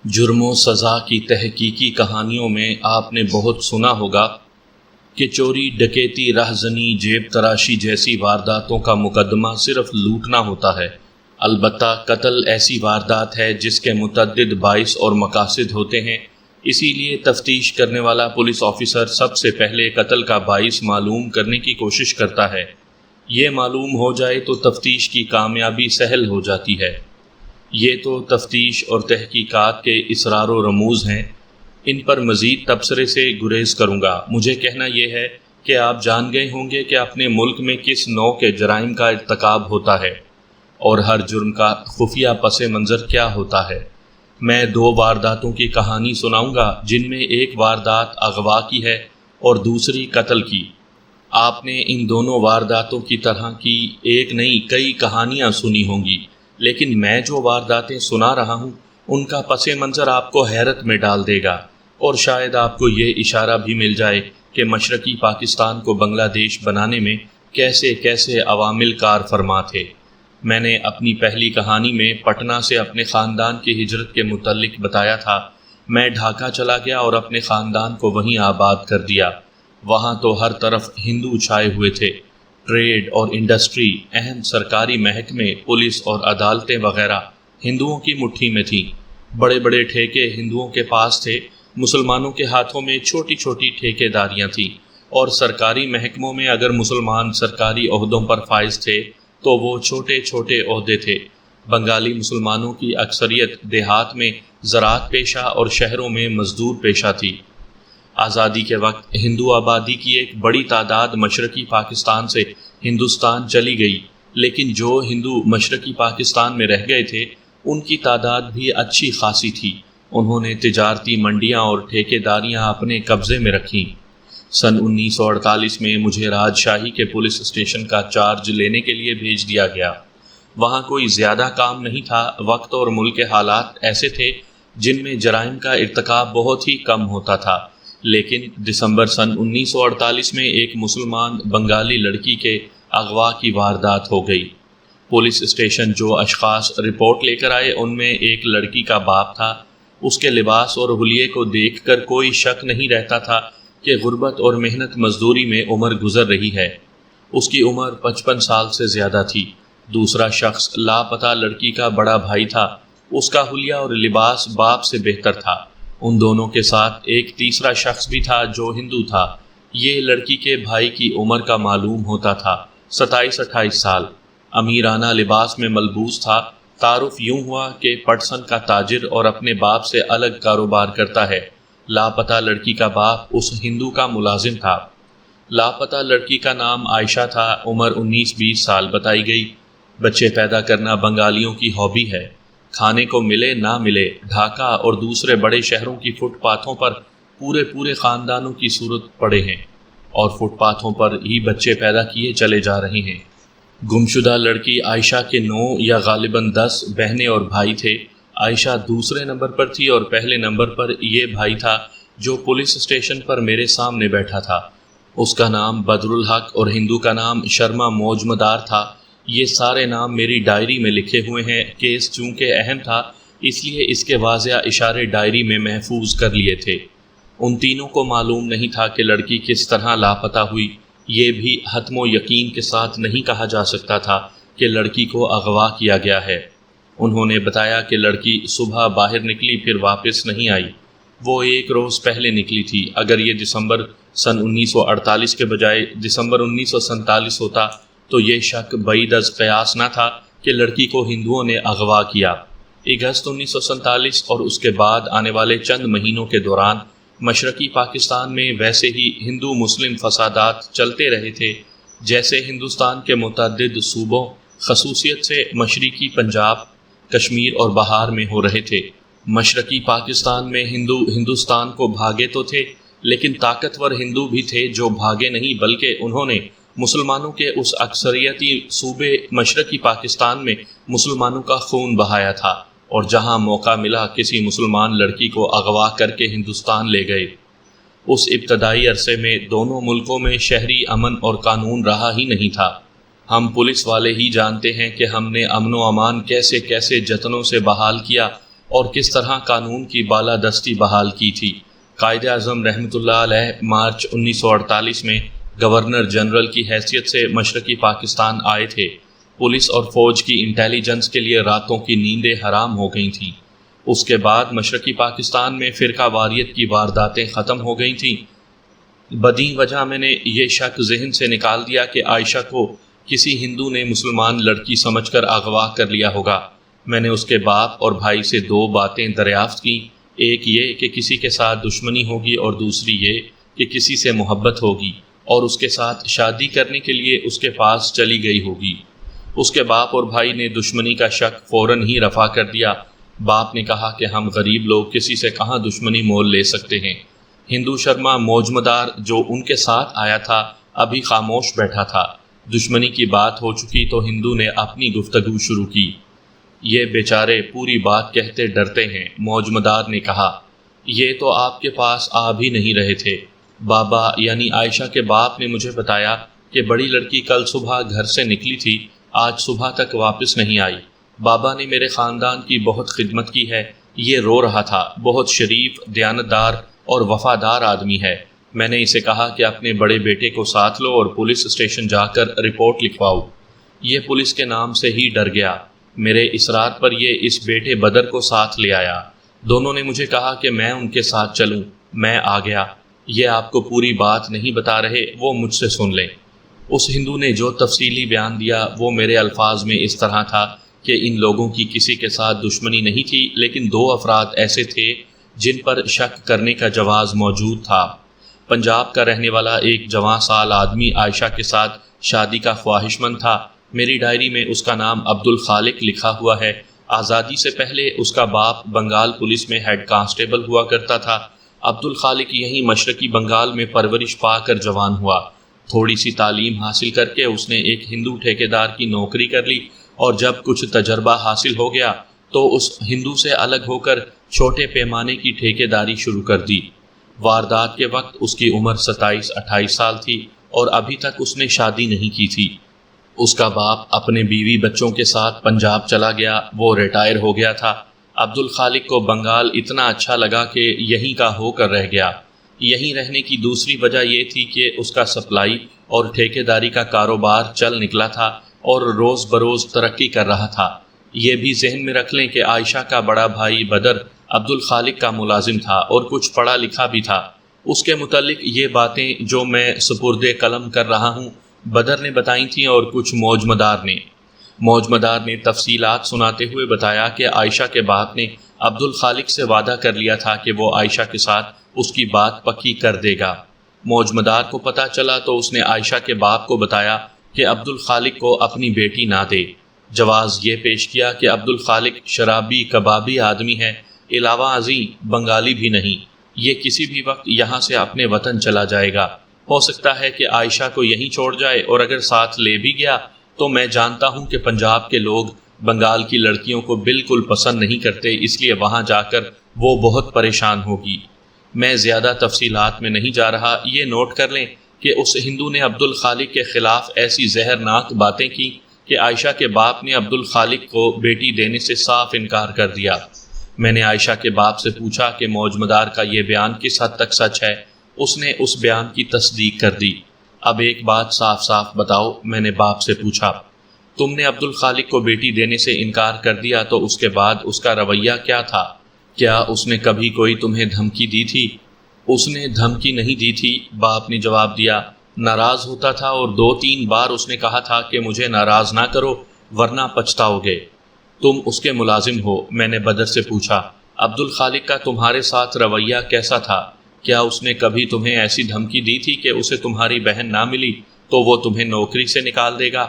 جرم و سزا کی تحقیقی کہانیوں میں آپ نے بہت سنا ہوگا کہ چوری، ڈکیتی، رہزنی، جیب تراشی جیسی وارداتوں کا مقدمہ صرف لوٹنا ہوتا ہے۔ البتہ قتل ایسی واردات ہے جس کے متعدد باعث اور مقاصد ہوتے ہیں، اسی لیے تفتیش کرنے والا پولیس آفیسر سب سے پہلے قتل کا باعث معلوم کرنے کی کوشش کرتا ہے۔ یہ معلوم ہو جائے تو تفتیش کی کامیابی سہل ہو جاتی ہے۔ یہ تو تفتیش اور تحقیقات کے اسرار و رموز ہیں، ان پر مزید تبصرے سے گریز کروں گا۔ مجھے کہنا یہ ہے کہ آپ جان گئے ہوں گے کہ اپنے ملک میں کس نوع کے جرائم کا ارتکاب ہوتا ہے اور ہر جرم کا خفیہ پس منظر کیا ہوتا ہے۔ میں 2 وارداتوں کی کہانی سناؤں گا، جن میں ایک واردات اغوا کی ہے اور دوسری قتل کی۔ آپ نے ان دونوں وارداتوں کی طرح کی ایک نہیں کئی کہانیاں سنی ہوں گی، لیکن میں جو وارداتیں سنا رہا ہوں ان کا پس منظر آپ کو حیرت میں ڈال دے گا، اور شاید آپ کو یہ اشارہ بھی مل جائے کہ مشرقی پاکستان کو بنگلہ دیش بنانے میں کیسے کیسے عوامل کار فرما تھے۔ میں نے اپنی پہلی کہانی میں پٹنہ سے اپنے خاندان کی ہجرت کے متعلق بتایا تھا۔ میں ڈھاکہ چلا گیا اور اپنے خاندان کو وہیں آباد کر دیا۔ وہاں تو ہر طرف ہندو چھائے ہوئے تھے۔ ٹریڈ اور انڈسٹری، اہم سرکاری محکمے، پولیس اور عدالتیں وغیرہ ہندوؤں کی مٹھی میں تھیں۔ بڑے بڑے ٹھیکے ہندوؤں کے پاس تھے، مسلمانوں کے ہاتھوں میں چھوٹی چھوٹی ٹھیکے داریاں تھیں، اور سرکاری محکموں میں اگر مسلمان سرکاری عہدوں پر فائز تھے تو وہ چھوٹے چھوٹے عہدے تھے۔ بنگالی مسلمانوں کی اکثریت دیہات میں زراعت پیشہ اور شہروں میں مزدور پیشہ تھی۔ آزادی کے وقت ہندو آبادی کی ایک بڑی تعداد مشرقی پاکستان سے ہندوستان چلی گئی، لیکن جو ہندو مشرقی پاکستان میں رہ گئے تھے ان کی تعداد بھی اچھی خاصی تھی۔ انہوں نے تجارتی منڈیاں اور ٹھیکے داریاں اپنے قبضے میں رکھیں۔ سن 1948 میں مجھے راجشاہی کے پولیس اسٹیشن کا چارج لینے کے لیے بھیج دیا گیا۔ وہاں کوئی زیادہ کام نہیں تھا، وقت اور ملک کے حالات ایسے تھے جن میں جرائم کا ارتکاب بہت ہی کم ہوتا تھا۔ لیکن دسمبر سن 1948 میں ایک مسلمان بنگالی لڑکی کے اغوا کی واردات ہو گئی۔ پولیس اسٹیشن جو اشخاص رپورٹ لے کر آئے ان میں ایک لڑکی کا باپ تھا۔ اس کے لباس اور حلیے کو دیکھ کر کوئی شک نہیں رہتا تھا کہ غربت اور محنت مزدوری میں عمر گزر رہی ہے۔ اس کی عمر 55 سال سے زیادہ تھی۔ دوسرا شخص لاپتہ لڑکی کا بڑا بھائی تھا۔ اس کا حلیہ اور لباس باپ سے بہتر تھا۔ ان دونوں کے ساتھ ایک تیسرا شخص بھی تھا جو ہندو تھا۔ یہ لڑکی کے بھائی کی عمر کا معلوم ہوتا تھا، 27-28 سال۔ امیرانہ لباس میں ملبوس تھا۔ تعارف یوں ہوا کہ پٹسن کا تاجر اور اپنے باپ سے الگ کاروبار کرتا ہے۔ لاپتہ لڑکی کا باپ اس ہندو کا ملازم تھا۔ لاپتہ لڑکی کا نام عائشہ تھا، عمر 19-20 سال بتائی گئی۔ بچے پیدا کرنا بنگالیوں کی ہابی ہے۔ کھانے کو ملے نہ ملے، ڈھاکہ اور دوسرے بڑے شہروں کی فٹ پاتھوں پر پورے خاندانوں کی صورت پڑے ہیں، اور فٹ پاتھوں پر ہی بچے پیدا کیے چلے جا رہے ہیں۔ گمشدہ لڑکی عائشہ کے 9 یا غالباً 10 بہنیں اور بھائی تھے۔ عائشہ دوسرے نمبر پر تھی اور پہلے نمبر پر یہ بھائی تھا جو پولیس اسٹیشن پر میرے سامنے بیٹھا تھا۔ اس کا نام بدر الحق اور ہندو کا نام شرما موجمدار تھا۔ یہ سارے نام میری ڈائری میں لکھے ہوئے ہیں۔ کیس چونکہ اہم تھا اس لیے اس کے واضح اشارے ڈائری میں محفوظ کر لیے تھے۔ ان تینوں کو معلوم نہیں تھا کہ لڑکی کس طرح لاپتہ ہوئی۔ یہ بھی حتم و یقین کے ساتھ نہیں کہا جا سکتا تھا کہ لڑکی کو اغوا کیا گیا ہے۔ انہوں نے بتایا کہ لڑکی صبح باہر نکلی پھر واپس نہیں آئی۔ وہ 1 روز پہلے نکلی تھی۔ اگر یہ دسمبر سن 1948 کے بجائے دسمبر 1947 ہوتا تو یہ شک بعید از قیاس نہ تھا کہ لڑکی کو ہندوؤں نے اغوا کیا۔ اگست 1947 اور اس کے بعد آنے والے چند مہینوں کے دوران مشرقی پاکستان میں ویسے ہی ہندو مسلم فسادات چلتے رہے تھے جیسے ہندوستان کے متعدد صوبوں، خصوصیت سے مشرقی پنجاب، کشمیر اور بہار میں ہو رہے تھے۔ مشرقی پاکستان میں ہندو ہندوستان کو بھاگے تو تھے، لیکن طاقتور ہندو بھی تھے جو بھاگے نہیں، بلکہ انہوں نے مسلمانوں کے اس اکثریتی صوبے مشرقی پاکستان میں مسلمانوں کا خون بہایا تھا، اور جہاں موقع ملا کسی مسلمان لڑکی کو اغوا کر کے ہندوستان لے گئے۔ اس ابتدائی عرصے میں دونوں ملکوں میں شہری امن اور قانون رہا ہی نہیں تھا۔ ہم پولیس والے ہی جانتے ہیں کہ ہم نے امن و امان کیسے کیسے جتنوں سے بحال کیا اور کس طرح قانون کی بالادستی بحال کی تھی۔ قائد اعظم رحمۃ اللہ علیہ مارچ 1948 میں گورنر جنرل کی حیثیت سے مشرقی پاکستان آئے تھے۔ پولیس اور فوج کی انٹیلیجنس کے لیے راتوں کی نیندیں حرام ہو گئی تھیں۔ اس کے بعد مشرقی پاکستان میں فرقہ واریت کی وارداتیں ختم ہو گئی تھیں۔ بدیں وجہ میں نے یہ شک ذہن سے نکال دیا کہ عائشہ کو کسی ہندو نے مسلمان لڑکی سمجھ کر اغوا کر لیا ہوگا۔ میں نے اس کے باپ اور بھائی سے 2 باتیں دریافت کیں، ایک یہ کہ کسی کے ساتھ دشمنی ہوگی اور دوسری یہ کہ کسی سے محبت ہوگی اور اس کے ساتھ شادی کرنے کے لیے اس کے پاس چلی گئی ہوگی۔ اس کے باپ اور بھائی نے دشمنی کا شک فوراً ہی رفع کر دیا۔ باپ نے کہا کہ ہم غریب لوگ کسی سے کہاں دشمنی مول لے سکتے ہیں۔ ہندو شرما موجمدار جو ان کے ساتھ آیا تھا ابھی خاموش بیٹھا تھا۔ دشمنی کی بات ہو چکی تو ہندو نے اپنی گفتگو شروع کی۔ یہ بیچارے پوری بات کہتے ڈرتے ہیں، موجمدار نے کہا۔ یہ تو آپ کے پاس آ بھی نہیں رہے تھے۔ بابا یعنی عائشہ کے باپ نے مجھے بتایا کہ بڑی لڑکی کل صبح گھر سے نکلی تھی، آج صبح تک واپس نہیں آئی۔ بابا نے میرے خاندان کی بہت خدمت کی ہے۔ یہ رو رہا تھا، بہت شریف، دیانتدار اور وفادار آدمی ہے۔ میں نے اسے کہا کہ اپنے بڑے بیٹے کو ساتھ لو اور پولیس اسٹیشن جا کر رپورٹ لکھواؤ۔ یہ پولیس کے نام سے ہی ڈر گیا۔ میرے اصرار پر یہ اس بیٹے بدر کو ساتھ لے آیا۔ دونوں نے مجھے کہا کہ میں ان کے ساتھ چلوں۔ میں آ گیا۔ یہ آپ کو پوری بات نہیں بتا رہے، وہ مجھ سے سن لیں۔ اس ہندو نے جو تفصیلی بیان دیا وہ میرے الفاظ میں اس طرح تھا کہ ان لوگوں کی کسی کے ساتھ دشمنی نہیں تھی، لیکن 2 افراد ایسے تھے جن پر شک کرنے کا جواز موجود تھا۔ پنجاب کا رہنے والا ایک جوان سال آدمی عائشہ کے ساتھ شادی کا خواہش مند تھا۔ میری ڈائری میں اس کا نام عبد الخالق لکھا ہوا ہے۔ آزادی سے پہلے اس کا باپ بنگال پولیس میں ہیڈ کانسٹیبل ہوا کرتا تھا۔ عبد الخالق یہیں مشرقی بنگال میں پرورش پا کر جوان ہوا۔ تھوڑی سی تعلیم حاصل کر کے اس نے ایک ہندو ٹھیکیدار کی نوکری کر لی، اور جب کچھ تجربہ حاصل ہو گیا تو اس ہندو سے الگ ہو کر چھوٹے پیمانے کی ٹھیکیداری شروع کر دی۔ واردات کے وقت اس کی عمر 27-28 سال تھی اور ابھی تک اس نے شادی نہیں کی تھی۔ اس کا باپ اپنے بیوی بچوں کے ساتھ پنجاب چلا گیا، وہ ریٹائر ہو گیا تھا۔ عبد الخالق کو بنگال اتنا اچھا لگا کہ یہیں کا ہو کر رہ گیا۔ یہیں رہنے کی دوسری وجہ یہ تھی کہ اس کا سپلائی اور ٹھیکیداری کا کاروبار چل نکلا تھا اور روز بروز ترقی کر رہا تھا۔ یہ بھی ذہن میں رکھ لیں کہ عائشہ کا بڑا بھائی بدر عبد الخالق کا ملازم تھا اور کچھ پڑھا لکھا بھی تھا۔ اس کے متعلق یہ باتیں جو میں سپرد قلم کر رہا ہوں بدر نے بتائی تھیں اور کچھ موجمدار نے تفصیلات سناتے ہوئے بتایا کہ عائشہ کے باپ نے عبد الخالق سے وعدہ کر لیا تھا کہ وہ عائشہ کے ساتھ اس کی بات پکی کر دے گا۔ موجمدار کو پتہ چلا تو اس نے عائشہ کے باپ کو بتایا کہ عبد الخالق کو اپنی بیٹی نہ دے۔ جواز یہ پیش کیا کہ عبد الخالق شرابی کبابی آدمی ہے، علاوہ ازیں بنگالی بھی نہیں، یہ کسی بھی وقت یہاں سے اپنے وطن چلا جائے گا۔ ہو سکتا ہے کہ عائشہ کو یہیں چھوڑ جائے، اور اگر ساتھ لے بھی گیا تو میں جانتا ہوں کہ پنجاب کے لوگ بنگال کی لڑکیوں کو بالکل پسند نہیں کرتے، اس لیے وہاں جا کر وہ بہت پریشان ہوگی۔ میں زیادہ تفصیلات میں نہیں جا رہا، یہ نوٹ کر لیں کہ اس ہندو نے عبد الخالق کے خلاف ایسی زہرناک باتیں کی کہ عائشہ کے باپ نے عبد الخالق کو بیٹی دینے سے صاف انکار کر دیا۔ میں نے عائشہ کے باپ سے پوچھا کہ موجمدار کا یہ بیان کس حد تک سچ ہے۔ اس نے اس بیان کی تصدیق کر دی۔ اب ایک بات صاف صاف بتاؤ، میں نے باپ سے پوچھا، تم نے عبد الخالق کو بیٹی دینے سے انکار کر دیا تو اس کے بعد اس کا رویہ کیا تھا؟ کیا اس نے کبھی کوئی تمہیں دھمکی دی تھی؟ اس نے دھمکی نہیں دی تھی، باپ نے جواب دیا۔ ناراض ہوتا تھا اور 2-3 بار اس نے کہا تھا کہ مجھے ناراض نہ کرو ورنہ پچھتاؤ گے۔ تم اس کے ملازم ہو، میں نے بدر سے پوچھا۔ عبد الخالق کا تمہارے ساتھ رویہ کیسا تھا؟ کیا اس نے کبھی تمہیں ایسی دھمکی دی تھی کہ اسے تمہاری بہن نہ ملی تو وہ تمہیں نوکری سے نکال دے گا؟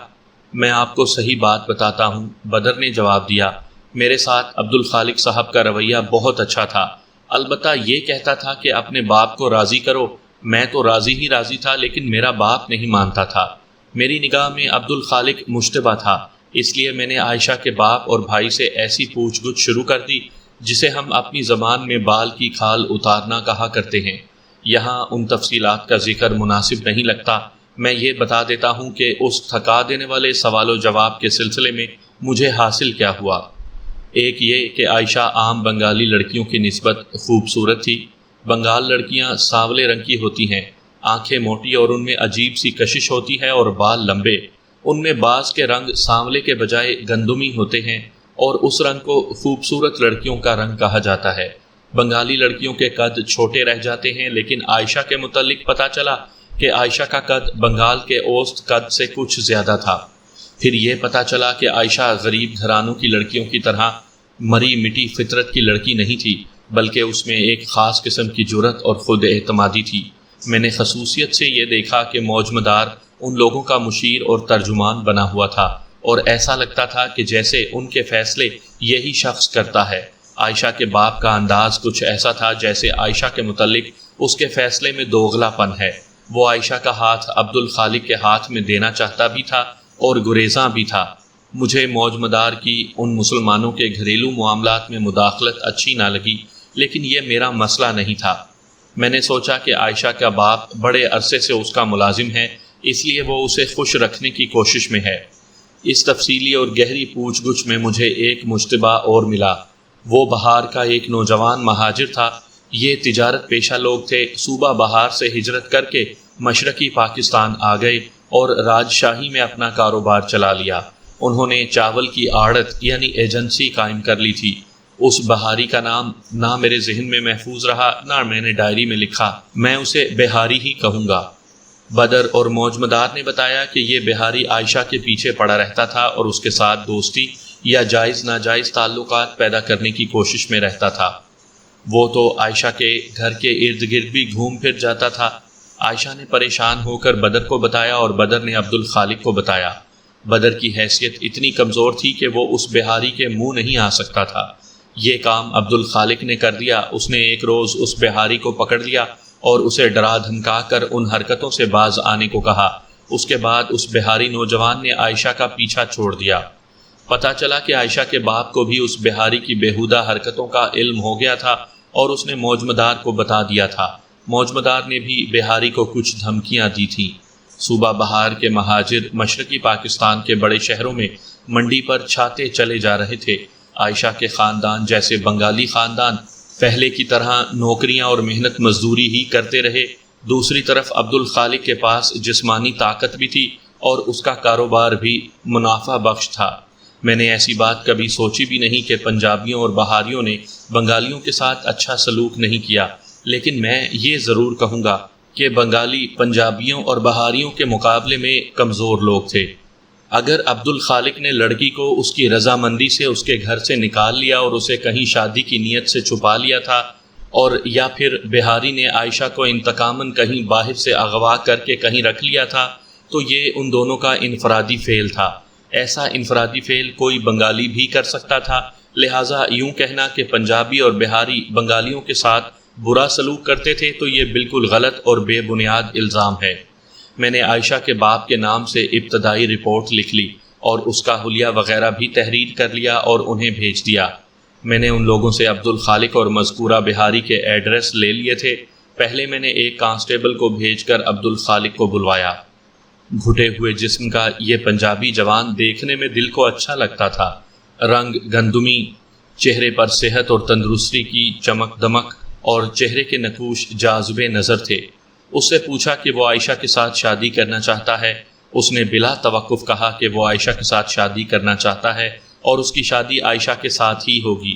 میں آپ کو صحیح بات بتاتا ہوں، بدر نے جواب دیا۔ میرے ساتھ عبد الخالق صاحب کا رویہ بہت اچھا تھا، البتہ یہ کہتا تھا کہ اپنے باپ کو راضی کرو۔ میں تو راضی تھا، لیکن میرا باپ نہیں مانتا تھا۔ میری نگاہ میں عبد الخالق مشتبہ تھا، اس لیے میں نے عائشہ کے باپ اور بھائی سے ایسی پوچھ گچھ شروع کر دی جسے ہم اپنی زبان میں بال کی کھال اتارنا کہا کرتے ہیں۔ یہاں ان تفصیلات کا ذکر مناسب نہیں لگتا۔ میں یہ بتا دیتا ہوں کہ اس تھکا دینے والے سوال و جواب کے سلسلے میں مجھے حاصل کیا ہوا۔ ایک یہ کہ عائشہ عام بنگالی لڑکیوں کی نسبت خوبصورت تھی۔ بنگال لڑکیاں سانولے رنگ کی ہوتی ہیں، آنکھیں موٹی اور ان میں عجیب سی کشش ہوتی ہے اور بال لمبے۔ ان میں بعض کے رنگ سانولے کے بجائے گندمی ہوتے ہیں اور اس رنگ کو خوبصورت لڑکیوں کا رنگ کہا جاتا ہے۔ بنگالی لڑکیوں کے قد چھوٹے رہ جاتے ہیں، لیکن عائشہ کے متعلق پتہ چلا کہ عائشہ کا قد بنگال کے اوسط قد سے کچھ زیادہ تھا۔ پھر یہ پتہ چلا کہ عائشہ غریب گھرانوں کی لڑکیوں کی طرح مری مٹی فطرت کی لڑکی نہیں تھی، بلکہ اس میں ایک خاص قسم کی جرأت اور خود اعتمادی تھی۔ میں نے خصوصیت سے یہ دیکھا کہ موج مدار ان لوگوں کا مشیر اور ترجمان بنا ہوا تھا، اور ایسا لگتا تھا کہ جیسے ان کے فیصلے یہی شخص کرتا ہے۔ عائشہ کے باپ کا انداز کچھ ایسا تھا جیسے عائشہ کے متعلق اس کے فیصلے میں دوغلا پن ہے۔ وہ عائشہ کا ہاتھ عبدالخالق کے ہاتھ میں دینا چاہتا بھی تھا اور گریزاں بھی تھا۔ مجھے موج مدار کی ان مسلمانوں کے گھریلو معاملات میں مداخلت اچھی نہ لگی، لیکن یہ میرا مسئلہ نہیں تھا۔ میں نے سوچا کہ عائشہ کا باپ بڑے عرصے سے اس کا ملازم ہے، اس لیے وہ اسے خوش رکھنے کی کوشش میں ہے۔ اس تفصیلی اور گہری پوچھ گچھ میں مجھے ایک مشتبہ اور ملا۔ وہ بہار کا ایک نوجوان مہاجر تھا۔ یہ تجارت پیشہ لوگ تھے، صوبہ بہار سے ہجرت کر کے مشرقی پاکستان آ گئے اور راجشاہی میں اپنا کاروبار چلا لیا۔ انہوں نے چاول کی آڑت یعنی ایجنسی قائم کر لی تھی۔ اس بہاری کا نام نہ میرے ذہن میں محفوظ رہا، نہ میں نے ڈائری میں لکھا۔ میں اسے بہاری ہی کہوں گا۔ بدر اور موج مدار نے بتایا کہ یہ بہاری عائشہ کے پیچھے پڑا رہتا تھا اور اس کے ساتھ دوستی یا جائز ناجائز تعلقات پیدا کرنے کی کوشش میں رہتا تھا۔ وہ تو عائشہ کے گھر کے ارد گرد بھی گھوم پھر جاتا تھا۔ عائشہ نے پریشان ہو کر بدر کو بتایا اور بدر نے عبدالخالق کو بتایا۔ بدر کی حیثیت اتنی کمزور تھی کہ وہ اس بہاری کے منہ نہیں آ سکتا تھا۔ یہ کام عبدالخالق نے کر دیا۔ اس نے ایک روز اس بہاری کو پکڑ لیا اور اسے ڈرا دھمکا کر ان حرکتوں سے باز آنے کو کہا۔ اس کے بعد اس بہاری نوجوان نے عائشہ کا پیچھا چھوڑ دیا۔ پتہ چلا کہ عائشہ کے باپ کو بھی اس بہاری کی بیہودہ حرکتوں کا علم ہو گیا تھا اور اس نے موج مدار کو بتا دیا تھا۔ موج مدار نے بھی بہاری کو کچھ دھمکیاں دی تھیں۔ صوبہ بہار کے مہاجر مشرقی پاکستان کے بڑے شہروں میں منڈی پر چھاتے چلے جا رہے تھے۔ عائشہ کے خاندان جیسے بنگالی خاندان پہلے کی طرح نوکریاں اور محنت مزدوری ہی کرتے رہے۔ دوسری طرف عبدالخالق کے پاس جسمانی طاقت بھی تھی اور اس کا کاروبار بھی منافع بخش تھا۔ میں نے ایسی بات کبھی سوچی بھی نہیں کہ پنجابیوں اور بہاریوں نے بنگالیوں کے ساتھ اچھا سلوک نہیں کیا، لیکن میں یہ ضرور کہوں گا کہ بنگالی پنجابیوں اور بہاریوں کے مقابلے میں کمزور لوگ تھے۔ اگر عبدالخالق نے لڑکی کو اس کی رضامندی سے اس کے گھر سے نکال لیا اور اسے کہیں شادی کی نیت سے چھپا لیا تھا، اور یا پھر بہاری نے عائشہ کو انتقاماً کہیں باہر سے اغوا کر کے کہیں رکھ لیا تھا، تو یہ ان دونوں کا انفرادی فعل تھا۔ ایسا انفرادی فعل کوئی بنگالی بھی کر سکتا تھا، لہٰذا یوں کہنا کہ پنجابی اور بہاری بنگالیوں کے ساتھ برا سلوک کرتے تھے تو یہ بالکل غلط اور بے بنیاد الزام ہے۔ میں نے عائشہ کے باپ کے نام سے ابتدائی رپورٹ لکھ لی اور اس کا حلیہ وغیرہ بھی تحریر کر لیا اور انہیں بھیج دیا۔ میں نے ان لوگوں سے عبدالخالق اور مذکورہ بہاری کے ایڈریس لے لیے تھے۔ پہلے میں نے ایک کانسٹیبل کو بھیج کر عبدالخالق کو بلوایا۔ گھٹے ہوئے جسم کا یہ پنجابی جوان دیکھنے میں دل کو اچھا لگتا تھا۔ رنگ گندمی، چہرے پر صحت اور تندرستی کی چمک دمک اور چہرے کے نقوش جاذب نظر تھے۔ اس سے پوچھا کہ وہ عائشہ کے ساتھ شادی کرنا چاہتا ہے۔ اس نے بلا توقف کہا کہ وہ عائشہ کے ساتھ شادی کرنا چاہتا ہے اور اس کی شادی عائشہ کے ساتھ ہی ہوگی۔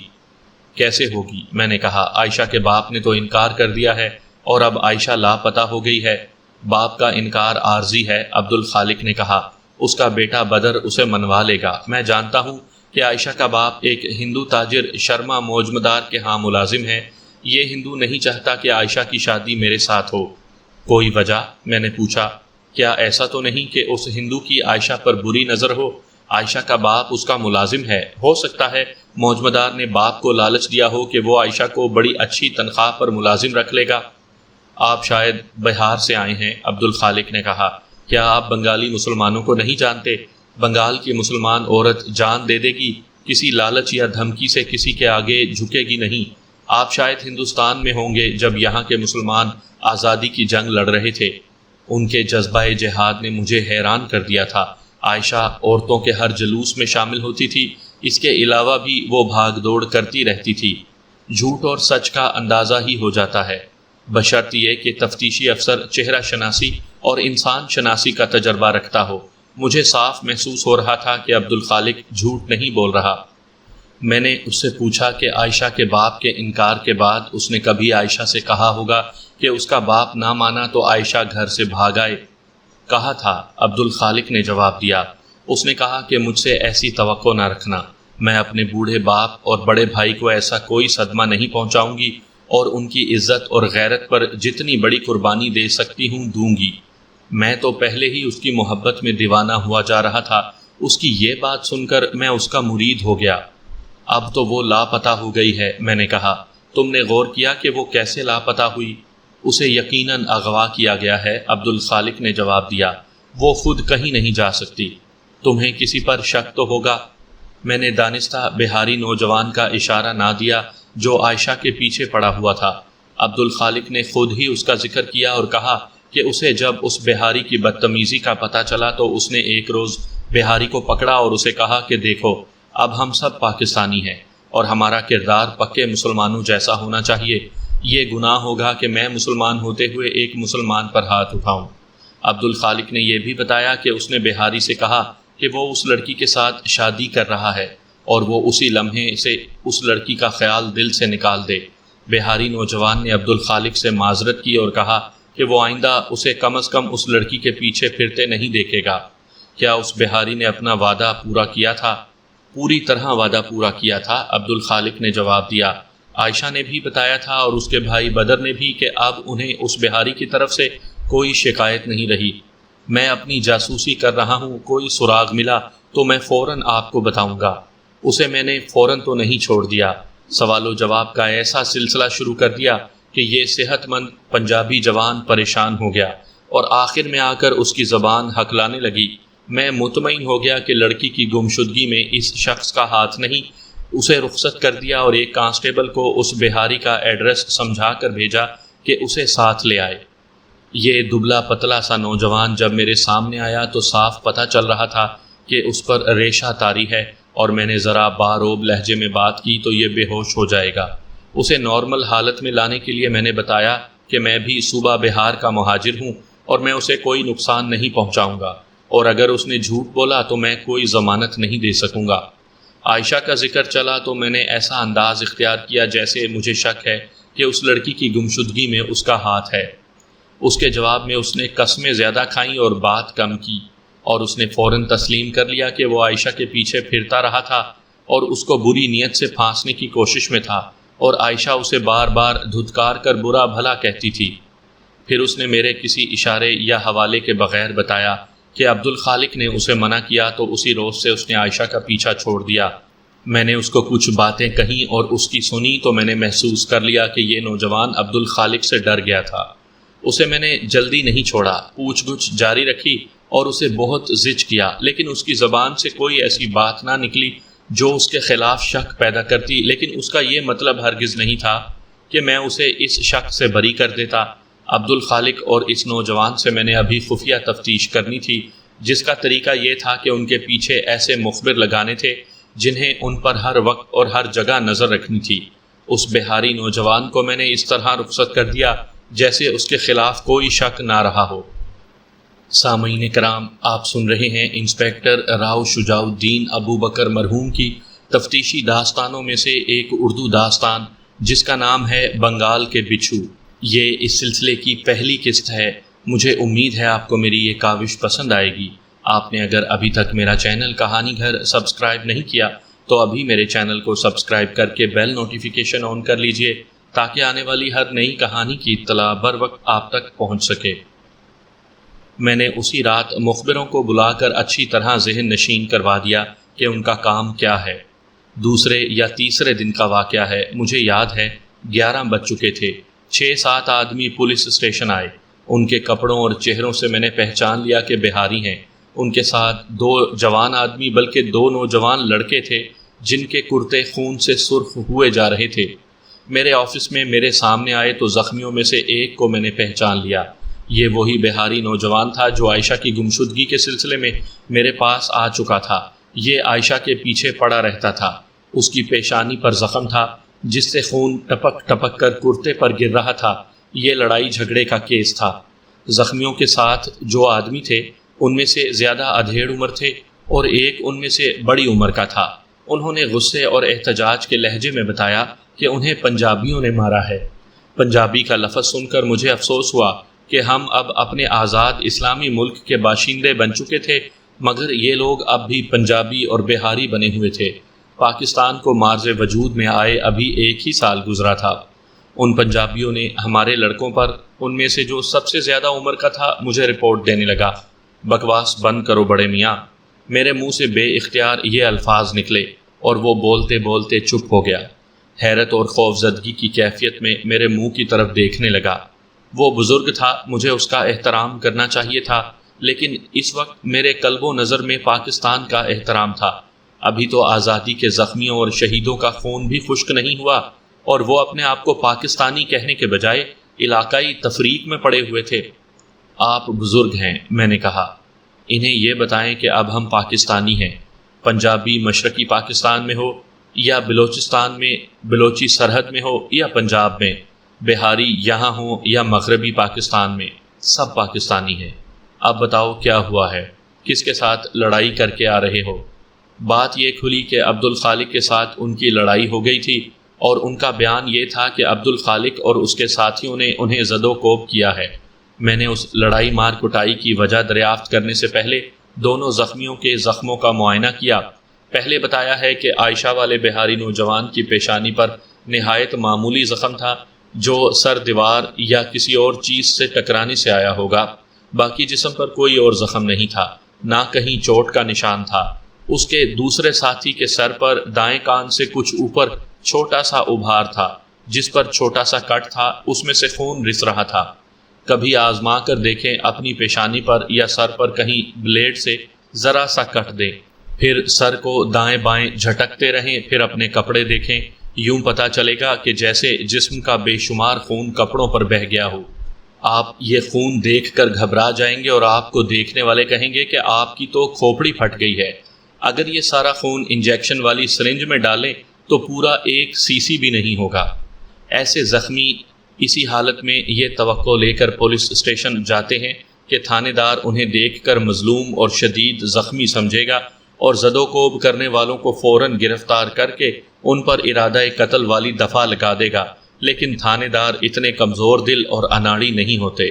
کیسے ہوگی؟ میں نے کہا۔ عائشہ کے باپ نے تو انکار کر دیا ہے اور اب عائشہ لاپتہ ہو گئی ہے۔ باپ کا انکار عارضی ہے، عبدالخالق نے کہا۔ اس کا بیٹا بدر اسے منوا لے گا۔ میں جانتا ہوں کہ عائشہ کا باپ ایک ہندو تاجر شرما موج مدار کے ہاں ملازم ہے۔ یہ ہندو نہیں چاہتا کہ عائشہ کی شادی میرے ساتھ ہو۔ کوئی وجہ؟ میں نے پوچھا۔ کیا ایسا تو نہیں کہ اس ہندو کی عائشہ پر بری نظر ہو؟ عائشہ کا باپ اس کا ملازم ہے۔ ہو سکتا ہے موج مدار نے باپ کو لالچ دیا ہو کہ وہ عائشہ کو بڑی اچھی تنخواہ پر ملازم رکھ لے گا۔ آپ شاید بہار سے آئے ہیں، عبدالخالق نے کہا۔ کیا آپ بنگالی مسلمانوں کو نہیں جانتے؟ بنگال کی مسلمان عورت جان دے دے گی، کسی لالچ یا دھمکی سے کسی کے آگے جھکے گی نہیں۔ آپ شاید ہندوستان میں ہوں گے جب یہاں کے مسلمان آزادی کی جنگ لڑ رہے تھے۔ ان کے جذبہ جہاد نے مجھے حیران کر دیا تھا۔ عائشہ عورتوں کے ہر جلوس میں شامل ہوتی تھی، اس کے علاوہ بھی وہ بھاگ دوڑ کرتی رہتی تھی۔ جھوٹ اور سچ کا اندازہ ہی ہو جاتا ہے، بشرط یہ کہ تفتیشی افسر چہرہ شناسی اور انسان شناسی کا تجربہ رکھتا ہو۔ مجھے صاف محسوس ہو رہا تھا کہ عبدالخالق جھوٹ نہیں بول رہا۔ میں نے اس سے پوچھا کہ عائشہ کے باپ کے انکار کے بعد اس نے کبھی عائشہ سے کہا ہوگا کہ اس کا باپ نہ مانا تو عائشہ گھر سے بھاگ آئے؟ کہا تھا، عبدالخالق نے جواب دیا۔ اس نے کہا کہ مجھ سے ایسی توقع نہ رکھنا، میں اپنے بوڑھے باپ اور بڑے بھائی کو ایسا کوئی صدمہ نہیں پہنچاؤں گی، اور ان کی عزت اور غیرت پر جتنی بڑی قربانی دے سکتی ہوں دوں گی۔ میں تو پہلے ہی اس کی محبت میں دیوانہ ہوا جا رہا تھا، اس کی یہ بات سن کر میں اس کا مرید ہو گیا۔ اب تو وہ لاپتہ ہو گئی ہے، میں نے کہا۔ تم نے غور کیا کہ وہ کیسے لاپتہ ہوئی؟ اسے یقیناً اغوا کیا گیا ہے، عبدالخالق نے جواب دیا۔ وہ خود کہیں نہیں جا سکتی۔ تمہیں کسی پر شک تو ہوگا؟ میں نے دانستہ بہاری نوجوان کا اشارہ نہ دیا جو عائشہ کے پیچھے پڑا ہوا تھا۔ عبدالخالق نے خود ہی اس کا ذکر کیا اور کہا کہ اسے جب اس بہاری کی بدتمیزی کا پتہ چلا تو اس نے ایک روز بہاری کو پکڑا اور اسے کہا کہ دیکھو، اب ہم سب پاکستانی ہیں اور ہمارا کردار پکے مسلمانوں جیسا ہونا چاہیے۔ یہ گناہ ہوگا کہ میں مسلمان ہوتے ہوئے ایک مسلمان پر ہاتھ اٹھاؤں۔ عبدالخالق نے یہ بھی بتایا کہ اس نے بہاری سے کہا کہ وہ اس لڑکی کے ساتھ شادی کر رہا ہے اور وہ اسی لمحے سے اس لڑکی کا خیال دل سے نکال دے۔ بہاری نوجوان نے عبدالخالق سے معذرت کی اور کہا کہ وہ آئندہ اسے کم از کم اس لڑکی کے پیچھے پھرتے نہیں دیکھے گا۔ کیا اس بہاری نے اپنا وعدہ پورا کیا تھا؟ پوری طرح وعدہ پورا کیا تھا، عبدالخالق نے جواب دیا۔ عائشہ نے بھی بتایا تھا اور اس کے بھائی بدر نے بھی کہ اب انہیں اس بہاری کی طرف سے کوئی شکایت نہیں رہی۔ میں اپنی جاسوسی کر رہا ہوں، کوئی سراغ ملا تو میں فوراً آپ کو بتاؤں گا۔ اسے میں نے فوراً تو نہیں چھوڑ دیا، سوال و جواب کا ایسا سلسلہ شروع کر دیا کہ یہ صحت مند پنجابی جوان پریشان ہو گیا اور آخر میں آ کر اس کی زبان ہکلانے لگی۔ میں مطمئن ہو گیا کہ لڑکی کی گمشدگی میں اس شخص کا ہاتھ نہیں، اسے رخصت کر دیا اور ایک کانسٹیبل کو اس بہاری کا ایڈریس سمجھا کر بھیجا کہ اسے ساتھ لے آئے۔ یہ دبلا پتلا سا نوجوان جب میرے سامنے آیا تو صاف پتہ چل رہا تھا کہ اس پر ریشہ طاری ہے، اور میں نے ذرا باروب لہجے میں بات کی تو یہ بے ہوش ہو جائے گا۔ اسے نارمل حالت میں لانے کے لیے میں نے بتایا کہ میں بھی صوبہ بہار کا مہاجر ہوں اور میں اسے کوئی نقصان نہیں پہنچاؤں گا، اور اگر اس نے جھوٹ بولا تو میں کوئی ضمانت نہیں دے سکوں گا۔ عائشہ کا ذکر چلا تو میں نے ایسا انداز اختیار کیا جیسے مجھے شک ہے کہ اس لڑکی کی گمشدگی میں اس کا ہاتھ ہے۔ اس کے جواب میں اس نے قسمیں زیادہ کھائیں اور بات کم کی، اور اس نے فوراً تسلیم کر لیا کہ وہ عائشہ کے پیچھے پھرتا رہا تھا اور اس کو بری نیت سے پھانسنے کی کوشش میں تھا، اور عائشہ اسے بار بار دھتکار کر برا بھلا کہتی تھی۔ پھر اس نے میرے کسی اشارے یا حوالے کے بغیر بتایا کہ عبدالخالق نے اسے منع کیا تو اسی روز سے اس نے عائشہ کا پیچھا چھوڑ دیا۔ میں نے اس کو کچھ باتیں کہیں اور اس کی سنی تو میں نے محسوس کر لیا کہ یہ نوجوان عبدالخالق سے ڈر گیا تھا۔ اسے میں نے جلدی نہیں چھوڑا، پوچھ گچھ جاری رکھی اور اسے بہت زج کیا، لیکن اس کی زبان سے کوئی ایسی بات نہ نکلی جو اس کے خلاف شک پیدا کرتی، لیکن اس کا یہ مطلب ہرگز نہیں تھا کہ میں اسے اس شک سے بری کر دیتا۔ عبدالخالق اور اس نوجوان سے میں نے ابھی خفیہ تفتیش کرنی تھی، جس کا طریقہ یہ تھا کہ ان کے پیچھے ایسے مخبر لگانے تھے جنہیں ان پر ہر وقت اور ہر جگہ نظر رکھنی تھی۔ اس بہاری نوجوان کو میں نے اس طرح رخصت کر دیا جیسے اس کے خلاف کوئی شک نہ رہا ہو۔ سامعین کرام، آپ سن رہے ہیں انسپیکٹر راؤ شجاع الدین ابو بکر مرحوم کی تفتیشی داستانوں میں سے ایک اردو داستان جس کا نام ہے بنگال کے بچھو۔ یہ اس سلسلے کی پہلی قسط ہے۔ مجھے امید ہے آپ کو میری یہ کاوش پسند آئے گی۔ آپ نے اگر ابھی تک میرا چینل کہانی گھر سبسکرائب نہیں کیا تو ابھی میرے چینل کو سبسکرائب کر کے بیل نوٹیفیکیشن آن کر لیجئے تاکہ آنے والی ہر نئی کہانی کی اطلاع بر وقت آپ تک پہنچ سکے۔ میں نے اسی رات مخبروں کو بلا کر اچھی طرح ذہن نشین کروا دیا کہ ان کا کام کیا ہے۔ دوسرے یا تیسرے دن کا واقعہ ہے، مجھے یاد ہے 11 بج چکے تھے۔ 6-7 آدمی پولیس اسٹیشن آئے۔ ان کے کپڑوں اور چہروں سے میں نے پہچان لیا کہ بہاری ہیں۔ ان کے ساتھ 2 جوان آدمی بلکہ 2 نوجوان لڑکے تھے جن کے کرتے خون سے سرخ ہوئے جا رہے تھے۔ میرے آفس میں میرے سامنے آئے تو زخمیوں میں سے ایک کو میں نے پہچان لیا۔ یہ وہی بہاری نوجوان تھا جو عائشہ کی گمشدگی کے سلسلے میں میرے پاس آ چکا تھا۔ یہ عائشہ کے پیچھے پڑا رہتا تھا۔ اس کی پیشانی پر زخم تھا جس سے خون ٹپک ٹپک کر کرتے پر گر رہا تھا۔ یہ لڑائی جھگڑے کا کیس تھا۔ زخمیوں کے ساتھ جو آدمی تھے ان میں سے زیادہ ادھیڑ عمر تھے اور ایک ان میں سے بڑی عمر کا تھا۔ انہوں نے غصے اور احتجاج کے لہجے میں بتایا کہ انہیں پنجابیوں نے مارا ہے۔ پنجابی کا لفظ سن کر مجھے افسوس ہوا کہ ہم اب اپنے آزاد اسلامی ملک کے باشندے بن چکے تھے، مگر یہ لوگ اب بھی پنجابی اور بہاری بنے ہوئے تھے۔ پاکستان کو مارز وجود میں آئے ابھی 1 ہی سال گزرا تھا۔ ان پنجابیوں نے ہمارے لڑکوں پر، ان میں سے جو سب سے زیادہ عمر کا تھا، مجھے رپورٹ دینے لگا۔ بکواس بند کرو بڑے میاں۔ میرے منہ سے بے اختیار یہ الفاظ نکلے اور وہ بولتے بولتے چپ ہو گیا۔ حیرت اور خوفزدگی کی کیفیت میں میرے منہ کی طرف دیکھنے لگا۔ وہ بزرگ تھا، مجھے اس کا احترام کرنا چاہیے تھا، لیکن اس وقت میرے قلب و نظر میں پاکستان کا احترام تھا۔ ابھی تو آزادی کے زخمیوں اور شہیدوں کا خون بھی خشک نہیں ہوا اور وہ اپنے آپ کو پاکستانی کہنے کے بجائے علاقائی تفریق میں پڑے ہوئے تھے۔ آپ بزرگ ہیں، میں نے کہا۔ انہیں یہ بتائیں کہ اب ہم پاکستانی ہیں۔ پنجابی مشرقی پاکستان میں ہو یا بلوچستان میں، بلوچی سرحد میں ہو یا پنجاب میں، بہاری یہاں ہو یا مغربی پاکستان میں، سب پاکستانی ہیں۔ اب بتاؤ کیا ہوا ہے؟ کس کے ساتھ لڑائی کر کے آ رہے ہو؟ بات یہ کھلی کہ عبد الخالق کے ساتھ ان کی لڑائی ہو گئی تھی اور ان کا بیان یہ تھا کہ عبد الخالق اور اس کے ساتھیوں نے انہیں زد و کوب کیا ہے۔ میں نے اس لڑائی مار کٹائی کی وجہ دریافت کرنے سے پہلے دونوں زخمیوں کے زخموں کا معائنہ کیا۔ پہلے بتایا ہے کہ عائشہ والے بہاری نوجوان کی پیشانی پر نہایت معمولی زخم تھا جو سر دیوار یا کسی اور چیز سے ٹکرانے سے آیا ہوگا۔ باقی جسم پر کوئی اور زخم نہیں تھا، نہ کہیں چوٹ کا نشان تھا۔ اس کے دوسرے ساتھی کے سر پر دائیں کان سے کچھ اوپر چھوٹا سا ابھار تھا، جس پر چھوٹا سا کٹ تھا، اس میں سے خون رس رہا تھا۔ کبھی آزما کر دیکھیں، اپنی پیشانی پر یا سر پر کہیں بلیڈ سے ذرا سا کٹ دیں، پھر سر کو دائیں بائیں جھٹکتے رہیں، پھر اپنے کپڑے دیکھیں، یوں پتہ چلے گا کہ جیسے جسم کا بے شمار خون کپڑوں پر بہہ گیا ہو۔ آپ یہ خون دیکھ کر گھبرا جائیں گے اور آپ کو دیکھنے والے کہیں گے کہ آپ کی تو کھوپڑی پھٹ گئی ہے۔ اگر یہ سارا خون انجیکشن والی سرنج میں ڈالیں تو پورا 1 cc بھی نہیں ہوگا۔ ایسے زخمی اسی حالت میں یہ توقع لے کر پولیس اسٹیشن جاتے ہیں کہ تھانے دار انہیں دیکھ کر مظلوم اور شدید زخمی سمجھے گا اور زد و کوب کرنے والوں کو فوراً گرفتار کر کے ان پر ارادہ قتل والی دفعہ لگا دے گا، لیکن تھانے دار اتنے کمزور دل اور اناڑی نہیں ہوتے۔